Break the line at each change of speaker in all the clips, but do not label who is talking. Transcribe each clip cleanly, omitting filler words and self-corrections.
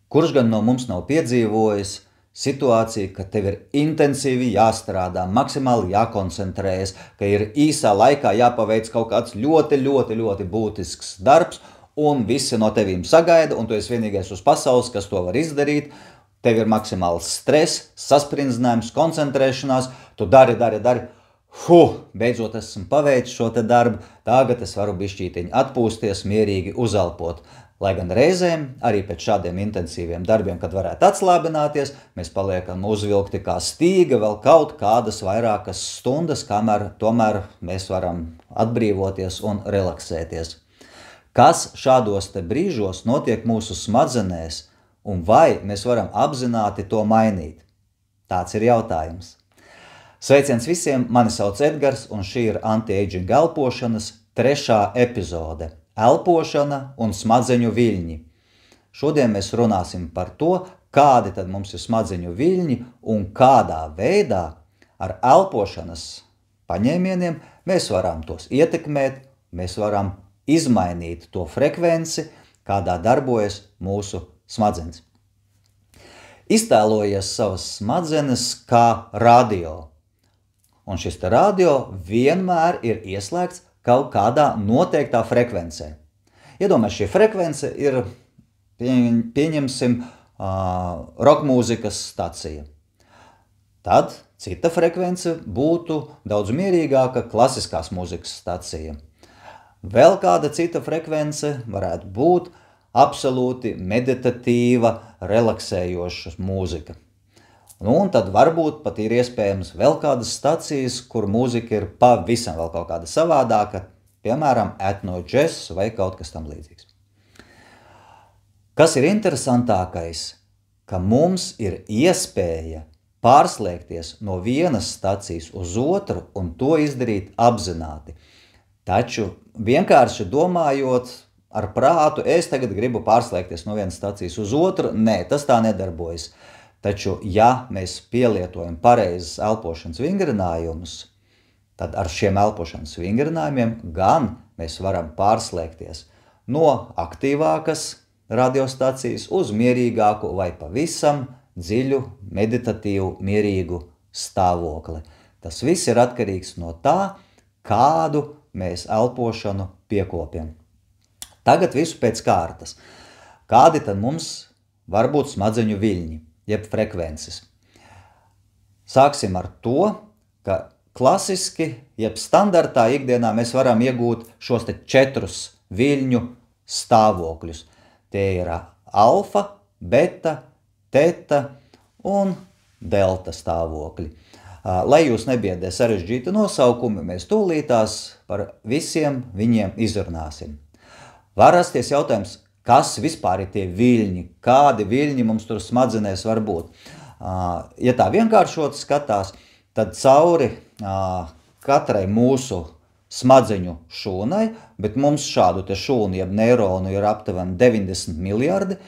Kurš gan no mums nav piedzīvojis situāciju, ka tev ir intensīvi jāstrādā, maksimāli jākoncentrējas, ka ir īsā laikā jāpaveic kaut kāds ļoti būtisks darbs, un visi no tevīm sagaida, un tu esi vienīgais uz pasaules, kas to var izdarīt. Tev ir maksimāls stress, sasprinzinājums, koncentrēšanās, tu dari. Beidzot esmu paveicis šo te darbu, tagad es varu bišķītiņi atpūsties, mierīgi uzelpot. Lai gan reizēm, arī pēc šādiem intensīviem darbiem, kad varētu atslābināties, mēs paliekam uzvilkti kā stīga vēl kaut kādas vairākas stundas, kamēr tomēr mēs varam atbrīvoties un relaksēties. Kas šādos te brīžos notiek mūsu smadzenēs, un vai mēs varam apzināti to mainīt? Tāds ir jautājums. Sveiciens visiem, mani sauc Edgars, un šī ir Anti-Aging elpošanas 3. epizode – elpošana un smadzeņu viļņi. Šodien mēs runāsim par to, kādi tad mums ir smadzeņu viļņi un kādā veidā ar elpošanas paņēmieniem mēs varam tos ietekmēt, mēs varam izmainīt to frekvenci, kādā darbojas mūsu smadzenes. Iztēlojies savas smadzenes kā radio. Un šis radio vienmēr ir ieslēgts kaut kādā noteiktā frekvencē. Iedomājies, šī frekvence ir, pieņemsim, rokmūzikas stacija. Tad cita frekvence būtu daudz mierīgāka klasiskās mūzikas stacija. Vēl kāda cita frekvence varētu būt absolūti meditatīva, relaksējoša mūzika. Un tad varbūt pat ir iespējams vēl kādas stacijas, kur mūzika ir pavisam vēl kaut kāda savādāka, piemēram, etno džess vai kaut kas tam līdzīgs. Kas ir interesantākais, ka mums ir iespēja pārslēgties no vienas stacijas uz otru un to izdarīt apzināti. Taču vienkārši domājot ar prātu, es tagad gribu pārslēgties no vienas stacijas uz otru, nē, tas tā nedarbojas. Taču, ja mēs pielietojam pareizes elpošanas vingrinājumus, tad ar šiem elpošanas vingrinājumiem gan mēs varam pārslēgties no aktīvākas radiostacijas uz mierīgāku vai pavisam dziļu, meditatīvu, mierīgu stāvokli. Tas viss ir atkarīgs no tā, kādu mēs elpošanu piekopjam. Tagad visu pēc kārtas. Kādi tad mums var būt smadzeņu viļņi, jeb frekvences? Sāksim ar to, ka klasiski, jeb standartā ikdienā mēs varam iegūt šos te 4 viļņu stāvokļus. Tie ir alfa, beta, teta un delta stāvokļi. Lai jūs nebiedē sarežģīti nosaukumi, mēs tūlītās par visiem viņiem izrunāsim. Var rasties jautājums, kas vispār ir tie viļņi, kādi viļņi mums tur smadzenēs var būt. Ja tā vienkāršot skatās, tad cauri katrai mūsu smadzeņu šūnai, bet mums šādu te šūnu, jeb neironu ir aptuveni 90 miljardi,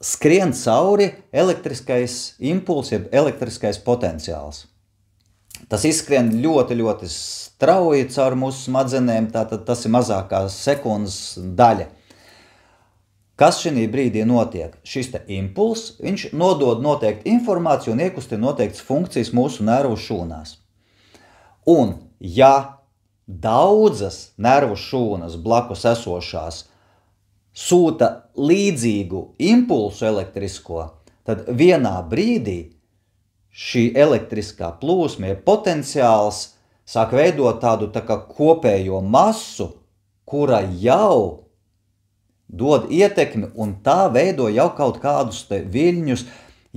skrien cauri elektriskais impuls, jeb elektriskais potenciāls. Tas izskrien ļoti strauji caur mūsu smadzenēm, tātad tas ir mazākā sekundes daļa. Kas šī brīdī notiek? Šis te impuls, viņš nodod noteikti informāciju un iekustina noteiktas funkcijas mūsu nervu šūnās. Un, ja daudzas nervu šūnas blakus esošās sūta līdzīgu impulsu elektrisko, tad vienā brīdī šī elektriskā plūsma, potenciāls sāk veidot tādu tā kā kopējo masu, kura jau dod ietekmi un tā veido jau kaut kādus te viļņus,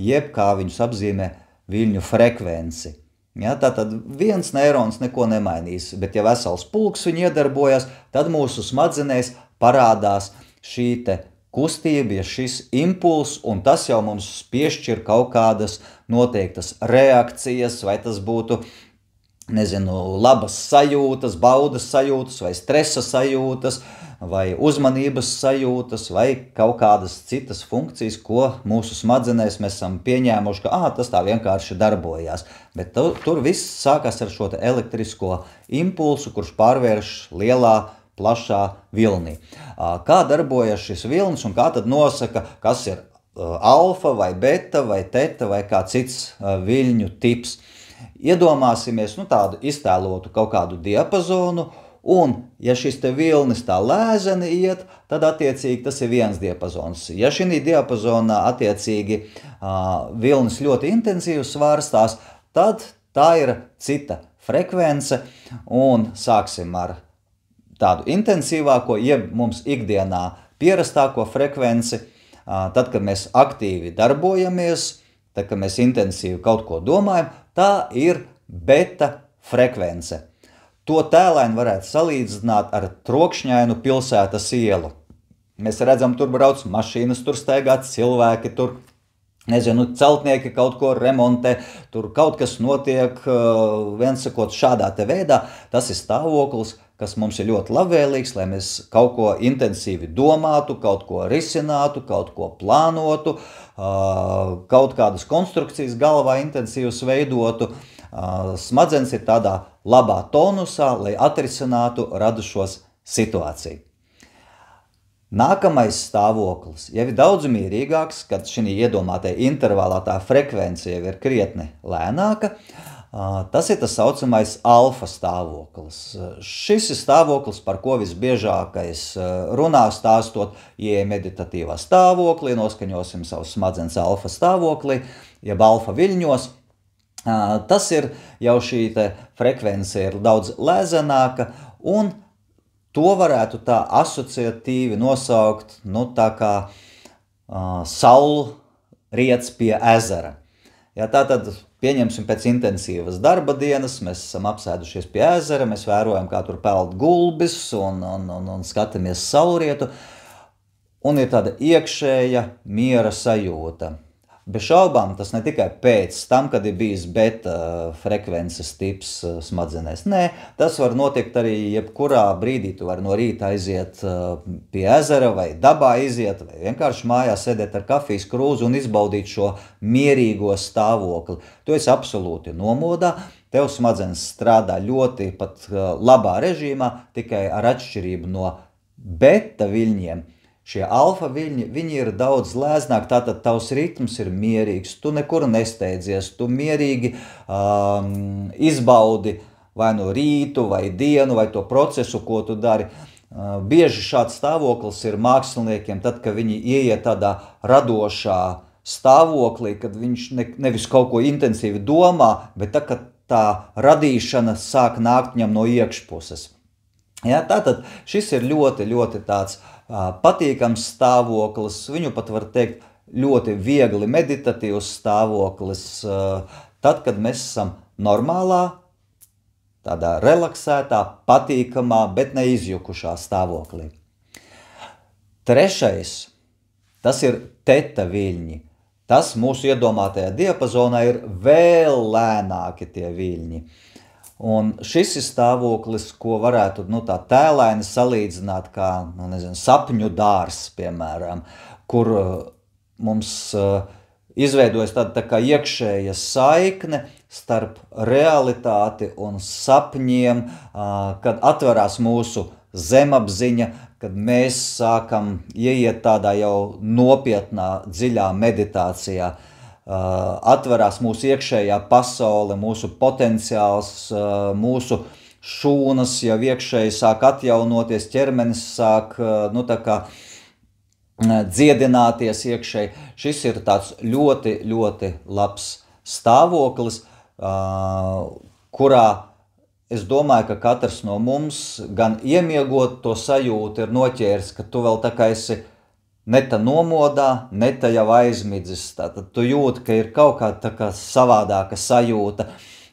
jeb kā viņus apzīmē viļņu frekvenci. Ja, tātad viens neirons neko nemainīs, bet ja vesels pulks viņi iedarbojas, tad mūsu smadzenēs parādās šī te kustība, ja šis impuls, un tas jau mums piešķir kaut kādas noteiktas reakcijas, vai tas būtu, labas sajūtas, baudas sajūtas, vai stresa sajūtas, vai uzmanības sajūtas, vai kaut kādas citas funkcijas, ko mūsu smadzenēs mēs esam pieņēmuši, ka tas tā vienkārši darbojās. Bet tur viss sākās ar šo elektrisko impulsu, kurš pārvērš lielā, plašā vilnī. Kā darbojas šis vilnis un kā tad nosaka, kas ir alfa vai beta vai teta vai kā cits viļņu tips. Iedomāsimies tādu iztēlotu kaut kādu diapazonu, un ja šis te vilnis tā lēzeni iet, tad attiecīgi tas ir viens diapazons. Ja šī diapazonā attiecīgi vilnis ļoti intensīvi svārstās, tad tā ir cita frekvence, un sāksim ar tādu intensīvāko, jeb mums ikdienā pierastāko frekvenci. Tad, kad mēs aktīvi darbojamies, tad, kad mēs intensīvi kaut ko domājam, tā ir beta frekvence. To tēlaini varētu salīdzināt ar trokšņainu pilsētas ielu. Mēs redzam, tur brauc mašīnas, tur staigā cilvēki, tur, celtnieki kaut ko remontē, tur kaut kas notiek, viens sakot, šādā te veidā. Tas ir stāvoklis, kas mums ir ļoti labvēlīgs, lai mēs kaut ko intensīvi domātu, kaut ko risinātu, kaut ko plānotu, kaut kādas konstrukcijas galvā intensīvas veidotu. Smadzenes ir tādā labā tonusā, lai atrisinātu radušos situāciju. Nākamais stāvoklis jau ir daudz mierīgāks, kad šī iedomātajā intervālā tā frekvence jau ir krietni lēnāka. Tas ir tas saucamais alfa stāvoklis. Šis ir stāvoklis, par ko visbiežākais runā stāstot, ja meditatīvā stāvoklī, noskaņosim savus smadzenes alfa stāvoklī, jeb alfa viļņos. Tas ir jau šī frekvence ir daudz lēzenāka, un to varētu tā asociatīvi nosaukt, tā kā saulriets pie ezera. Ja, tātad pieņemsim pēc intensīvas darba dienas, mēs esam apsēdušies pie ezera, mēs vērojam, kā tur peld gulbis un skatāmies saulrietu, un ir tāda iekšēja miera sajūta. Bez šaubām tas ne tikai pēc tam, kad ir bijis beta frekvences tips smadzenēs. Nē, tas var notikt arī jebkurā brīdī. Tu vari no rīta aiziet pie ezera vai dabā iziet, vai vienkārši mājās sēdēt ar kafijas krūzi un izbaudīt šo mierīgo stāvokli. Tu esi absolūti nomodā, tev smadzenes strādā ļoti pat labā režīmā, tikai ar atšķirību no beta viļņiem. Šie alfa viļņi, viņi ir daudz lēznāk, tātad tavs ritms ir mierīgs, tu nekur nesteidzies, tu mierīgi izbaudi vai no rītu, vai dienu, vai to procesu, ko tu dari. Bieži šāds stāvoklis ir māksliniekiem, tad, kad viņi ieiet tādā radošā stāvoklī, kad viņš nevis kaut ko intensīvi domā, bet tā, kad tā radīšana sāk nākt viņam no iekšpuses. Ja, tātad šis ir ļoti, ļoti tāds patīkams stāvoklis, viņu pat var teikt ļoti viegli meditatīvs stāvoklis, tad, kad mēs esam normālā, tādā relaksētā, patīkamā, bet neizjukušā stāvoklī. Trešais, tas ir teta viļņi. Tas mūsu iedomātajā diapazonā ir vēl lēnāki tie viļņi. Un šis ir stāvoklis, ko varētu tā tēlaini salīdzināt kā sapņu dārzs, piemēram, kur mums izveidojas tāda tā kā iekšēja saikne starp realitāti un sapņiem, kad atverās mūsu zemapziņa, kad mēs sākam ieiet tādā jau nopietnā, dziļā meditācijā. Atverās mūsu iekšējā pasaule, mūsu potenciāls, mūsu šūnas jau iekšēji sāk atjaunoties, ķermenis sāk tā kā dziedināties iekšēji. Šis ir tāds ļoti, ļoti labs stāvoklis, kurā es domāju, ka katrs no mums gan iemiegot to sajūtu ir noķēris, ka tu vēl tā kā esi ne tā nomodā, ne tā jau aizmidzis. Tātad tu jūti, ka ir kaut kāda tā kā savādāka sajūta,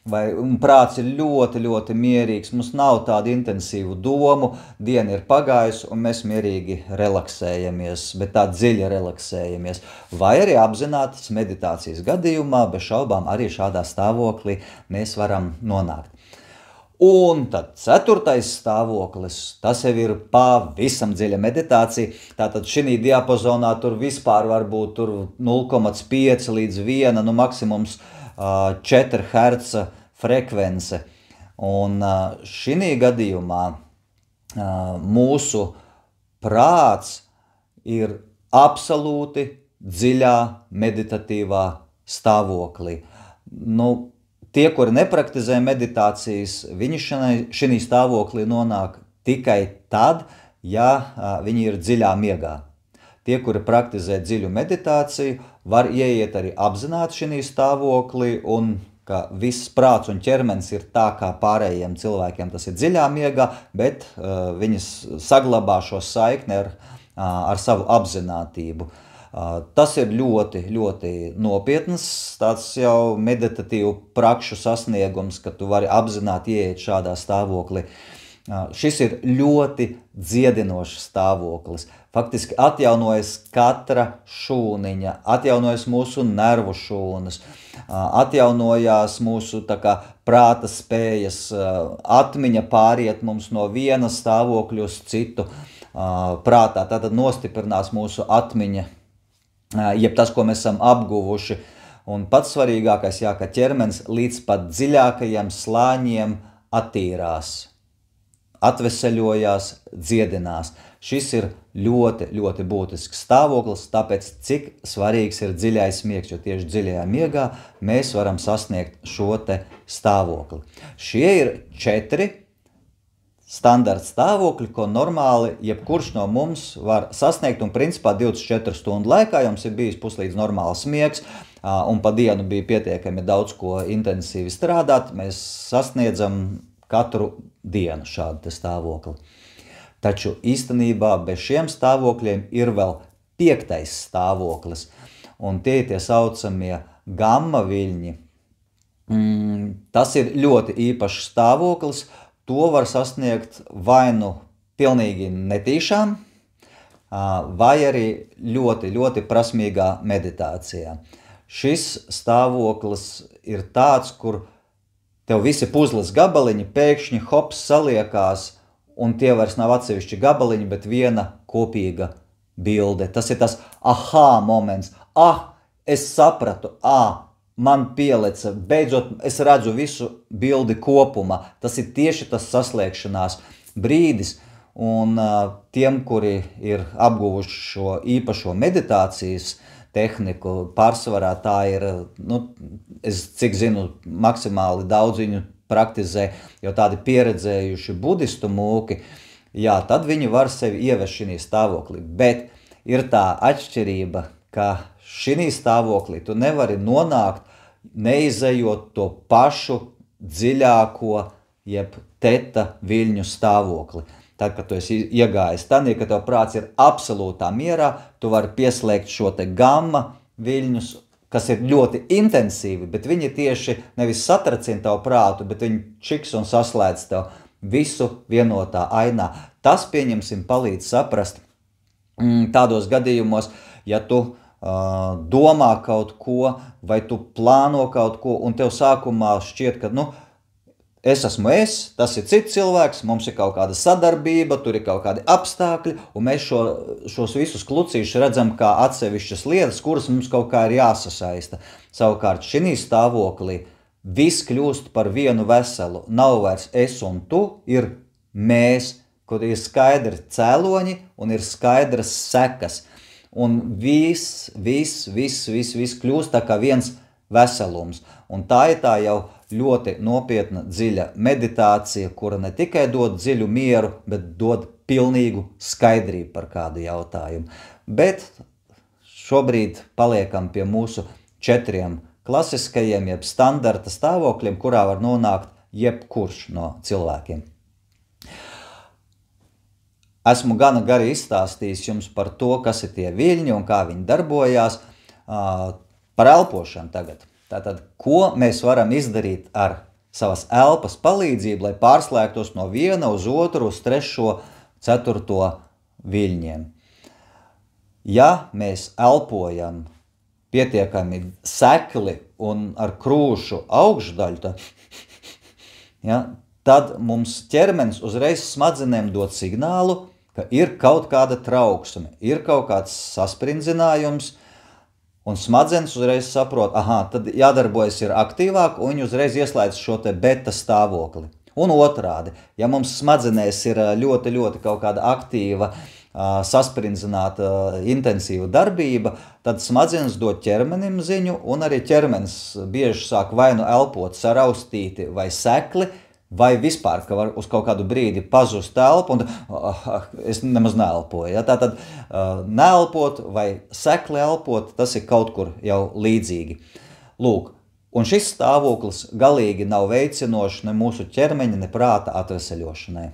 un prāts ir ļoti, ļoti mierīgs. Mums nav tādu intensīvu domu, diena ir pagājusi, un mēs mierīgi relaksējamies, bet tā dziļi relaksējamies. Vai arī apzinātas meditācijas gadījumā, bez šaubām arī šādā stāvoklī mēs varam nonākt. Un tad ceturtais stāvoklis, tas jau ir pavisam dziļa meditācija. Tātad šī diapazonā tur vispār var būt 0,5 līdz 1, maksimums 4 Hz frekvence. Un šī gadījumā mūsu prāts ir absolūti dziļā, meditatīvā stāvoklī. Tie, kuri nepraktizē meditācijas, viņi šī stāvoklī nonāk tikai tad, ja viņi ir dziļā miegā. Tie, kuri praktizē dziļu meditāciju, var ieiet arī apzināti šī stāvoklī, un ka viss prāts un ķermenis ir tā, kā pārējiem cilvēkiem tas ir dziļā miegā, bet viņas saglabā šo saikni ar savu apzinātību. Tas ir ļoti, ļoti nopietns tāds jau meditatīvu prakšu sasniegums, ka tu vari apzināti ieiet šādā stāvoklī. Šis ir ļoti dziedinošs stāvoklis. Faktiski atjaunojas katra šūniņa, atjaunojas mūsu nervu šūnas, atjaunojās mūsu prāta spējas, atmiņa pāriet mums no viena stāvokļa uz citu prātā. Tātad nostiprinās mūsu atmiņa, jeb tas, ko mēs esam apguvuši. Un pats svarīgākais, ka ķermenis līdz pat dziļākajiem slāņiem attīrās, atveseļojās, dziedinās. Šis ir ļoti, ļoti būtisks stāvoklis, tāpēc cik svarīgs ir dziļais miegs, jo tieši dziļajā miegā mēs varam sasniegt šo te stāvokli. Šie ir 4 standarta stāvokļi, ko normāli jebkurš no mums var sasniegt, un principā 24 stundu laikā jums ir bijis puslīdz normāls miegs, un pa dienu bija pietiekami daudz ko intensīvi strādāt, mēs sasniedzam katru dienu šādu stāvokli. Taču īstenībā bez šiem stāvokļiem ir vēl 5. stāvoklis, un tie ir tie saucamie gamma viļņi. Tas ir ļoti īpašs stāvoklis, to var sasniegt vai nu pilnīgi netīšām, vai arī ļoti, ļoti prasmīgā meditācijā. Šis stāvoklis ir tāds, kur tev visi puzles gabaliņi pēkšņi hops saliekās, un tie vairs nav atsevišķi gabaliņi, bet viena kopīga bilde. Tas ir tas ahā moments. Es sapratu, man pieleca, beidzot es redzu visu bildi kopumā. Tas ir tieši tas saslēgšanās brīdis, un tiem, kuri ir apguvuši šo īpašo meditācijas tehniku, pārsvarā tā ir, es cik zinu, maksimāli daudz viņu praktizē, jo tādi pieredzējuši budistu mūki, tad viņi var sevi ievest šī stāvoklī. Bet ir tā atšķirība, ka šī stāvoklī tu nevari nonākt, neizejot to pašu dziļāko, jeb teta viļņu stāvokli. Tad, kad tu esi iegājis tādī, ka tev prāts ir absolūtā mierā, tu vari pieslēgt šo te gamma viļņus, kas ir ļoti intensīvi, bet viņi tieši nevis satracina tavu prātu, bet viņi čiks un saslēdz tev visu vienotā ainā. Tas, pieņemsim, palīdz saprast tādos gadījumos, ja tu domā kaut ko, vai tu plāno kaut ko, un tev sākumā šķiet, ka, es esmu tas ir cits cilvēks, mums ir kaut kāda sadarbība, tur ir kaut kādi apstākļi, un mēs šos visus klucīšus redzam kā atsevišķas lietas, kuras mums kaut kā ir jāsasaista. Savukārt šī stāvoklī viss kļūst par vienu veselu. Nav vairs es un tu, ir mēs, kur ir skaidri cēloņi un ir skaidras sekas. Un viss kļūst tā kā viens veselums. Un tā ir tā jau ļoti nopietna dziļa meditācija, kura ne tikai dod dziļu mieru, bet dod pilnīgu skaidrību par kādu jautājumu. Bet šobrīd paliekam pie mūsu 4 klasiskajiem, jeb standarta stāvokļiem, kurā var nonākt jebkurš no cilvēkiem. Esmu gana gari izstāstījis jums par to, kas ir tie viļņi un kā viņi darbojās. Par elpošanu tagad. Tātad, ko mēs varam izdarīt ar savas elpas palīdzību, lai pārslēgtos no viena uz otru, uz 3., 4. viļņiem? Ja mēs elpojam pietiekami sekli un ar krūšu augšdaļu, tad mums ķermenis uzreiz smadzenēm dod signālu, ka ir kaut kāda trauksme, ir kaut kāds saspringzinājums, un smadzenes uzreiz saprot, tad jādarbojas ir aktīvāk, un viņi uzreiz ieslēdz šo te beta stāvokli. Un otrādi, ja mums smadzenēs ir ļoti, ļoti kaut kāda aktīva sasprindzināta intensīva darbība, tad smadzenes dod ķermenim ziņu, un arī ķermenis bieži sāk vai nu elpot saraustīti vai sekli, vai vispār, ka var uz kaut kādu brīdi pazust elpu, un es nemaz neelpoju. Ja? Tātad neelpot vai sekli elpot, tas ir kaut kur jau līdzīgi. Lūk, un šis stāvoklis galīgi nav veicinošs ne mūsu ķermeņa, ne prāta atveseļošanai.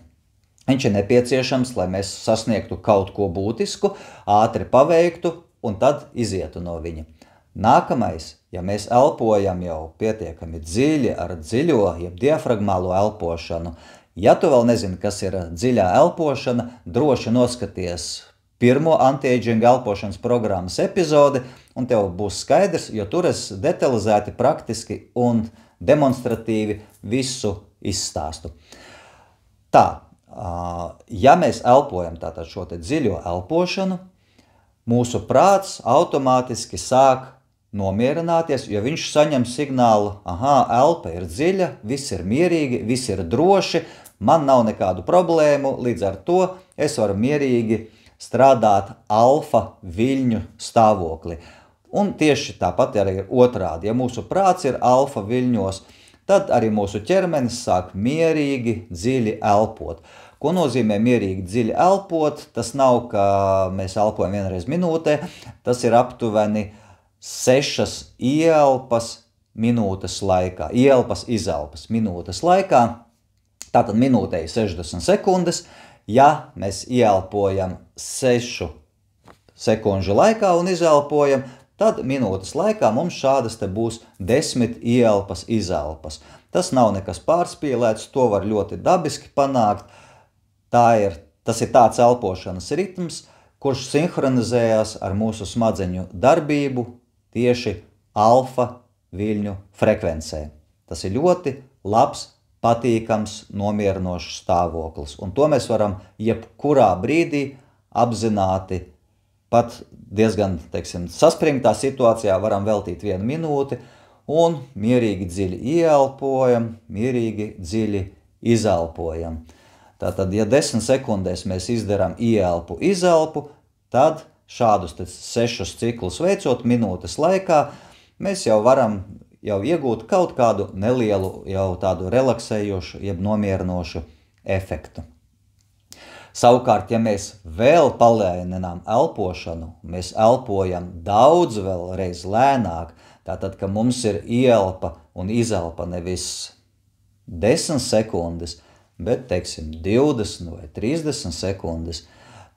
Viņš ir nepieciešams, lai mēs sasniegtu kaut ko būtisku, ātri paveiktu un tad izietu no viņa. Nākamais, ja mēs elpojam jau pietiekami dziļi ar dziļo, jeb diafragmālo elpošanu, ja tu vēl nezini, kas ir dziļā elpošana, droši noskaties pirmo anti-aging elpošanas programmas epizodi, un tev būs skaidrs, jo tur es detalizēti, praktiski un demonstratīvi visu izstāstu. Tā, ja mēs elpojam tātad šo te dziļo elpošanu, mūsu prāts automātiski sāk nomierināties, jo viņš saņem signālu, elpa ir dziļa, viss ir mierīgi, viss ir droši, man nav nekādu problēmu, līdz ar to es varu mierīgi strādāt alfa viļņu stāvokli. Un tieši tāpat arī ir otrādi. Ja mūsu prāts ir alfa viļņos, tad arī mūsu ķermenis sāk mierīgi, dziļi elpot. Ko nozīmē mierīgi dziļi elpot? Tas nav, ka mēs elpojam vienreiz minūtē, tas ir aptuveni 6 ielpas minūtes laikā, ielpas izelpas minūtes laikā, tātad minūtē 60 sekundes, ja mēs ieelpojam 6 sekundžu laikā un izelpojam, tad minūtes laikā mums šādas te būs 10 ielpas izelpas. Tas nav nekas pārspīlēts, to var ļoti dabiski panākt, tas ir tāds elpošanas ritms, kurš sinhronizējas ar mūsu smadzeņu darbību, tieši alfa viļņu frekvencē. Tas ir ļoti labs, patīkams, nomierinošs stāvoklis. Un to mēs varam jebkurā brīdī apzināti, pat diezgan, saspringtā situācijā varam veltīt 1 minūti un mierīgi dziļi ieelpojam, mierīgi dziļi izelpojam. Tātad, ja 10 sekundēs mēs izdarām ieelpu, izelpu, tad šādus 6 ciklus veicot minūtes laikā, mēs jau varam iegūt kaut kādu nelielu, jau tādu relaksējošu, jeb nomierinošu efektu. Savukārt, ja mēs vēl palēninām elpošanu, mēs elpojam daudz vēlreiz lēnāk, tātad, ka mums ir ieelpa un izelpa nevis 10 sekundes, bet, 20 vai 30 sekundes,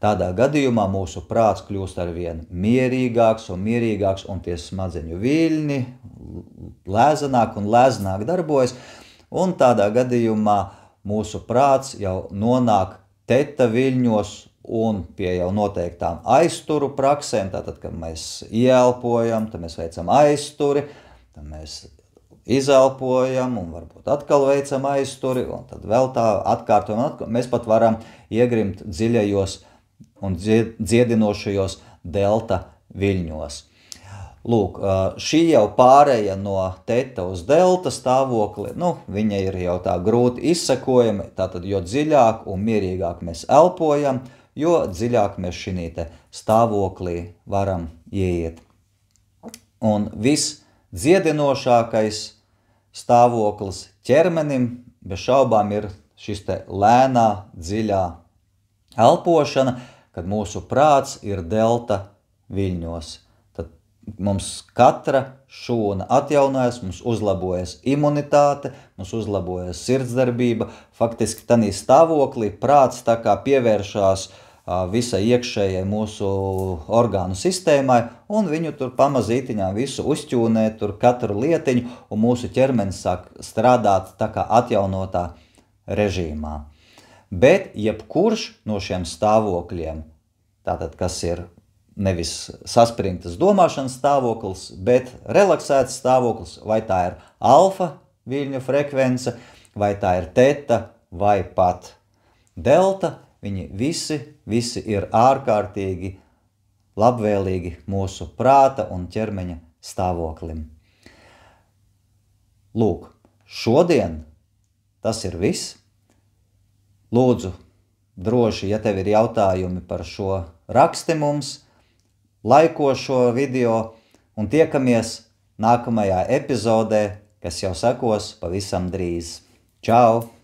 tādā gadījumā mūsu prāts kļūst arvien mierīgāks un mierīgāks, un tie smadzeņu viļņi lēzenāk un lēzenāk darbojas, un tādā gadījumā mūsu prāts jau nonāk teta viļņos un pie jau noteiktām aizturu praksēm, tātad, kad mēs ieelpojam, tad mēs veicam aizturi, tad mēs izelpojam un varbūt atkal veicam aizturi, un tad vēl tā atkārtojam. Mēs pat varam iegrimt dziļajos un dziedinošajos delta viļņos. Lūk, šī jau pāreja no teta uz delta stāvokli, viņa ir jau tā grūti izsekojama, tātad jo dziļāk un mierīgāk mēs elpojam, jo dziļāk mēs šī te stāvoklī varam ieiet. Un viss dziedinošākais stāvoklis ķermenim bez šaubām ir šis te lēnā, dziļā elpošana, kad mūsu prāts ir delta viļņos. Tad mums katra šūna atjaunojas, mums uzlabojas imunitāte, mums uzlabojas sirdsdarbība. Faktiski tādā stāvoklī prāts tā kā pievēršās visai iekšējai mūsu orgānu sistēmai, un viņu tur pamazītiņām visu uzķūnē, tur katru lietiņu, un mūsu ķermenis sāk strādāt tā kā atjaunotā režīmā. Bet jebkurš no šiem stāvokļiem, tātad, kas ir nevis saspringtas domāšanas stāvoklis, bet relaksēts stāvoklis, vai tā ir alfa viļņu frekvence, vai tā ir teta, vai pat delta, viņi visi ir ārkārtīgi labvēlīgi mūsu prāta un ķermeņa stāvoklim. Lūk, šodien tas ir viss. Lūdzu, droši, ja tev ir jautājumi par šo, raksti mums, laiko šo video un tiekamies nākamajā epizodē, kas jau sekos pavisam drīz. Čau!